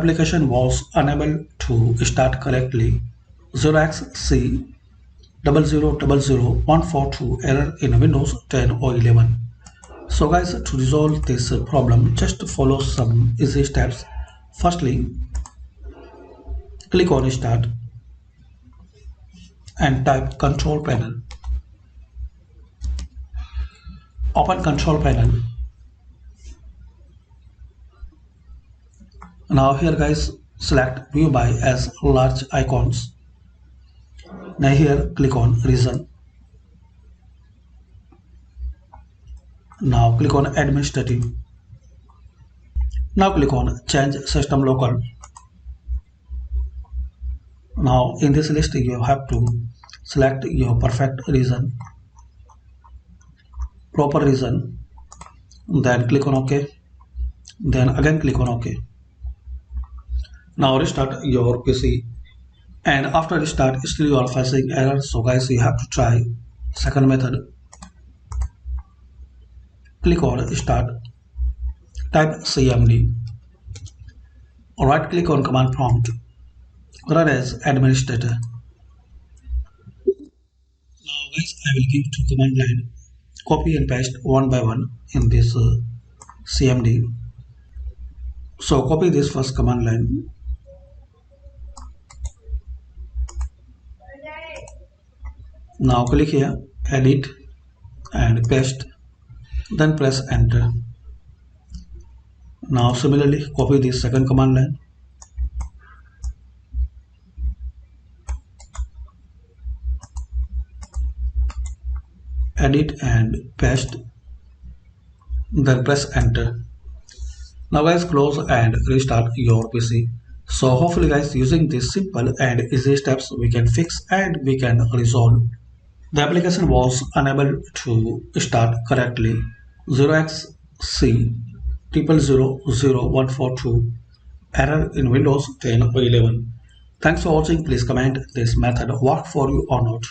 Application was unable to start correctly. 0xc0000142 error in Windows 10 or 11. So guys, to resolve this problem, just follow some easy steps. Firstly, click on Start and type Control Panel. Open Control Panel. Now here guys, select View by as large icons. Now here click on Region. Now click on Administrative. Now click on Change System Local. Now in this list you have to select your perfect region, proper region, then click on OK, then again click on OK. Now restart your PC, and after restart still you are facing error. So guys, you have to try second method. Click on Start, type CMD, right click on command prompt, run as administrator. Now guys, I will give two command line, copy and paste one by one in this CMD. So copy this first command line. Now click here, edit and paste, then press enter. Now similarly copy this second command line. Edit and paste, then press enter. Now guys, close and restart your PC. So hopefully guys, using these simple and easy steps we can fix and we can resolve. The application was unable to start correctly. 0xc0000142 error in Windows 10 or 11. Thanks for watching. Please comment this method work for you or not.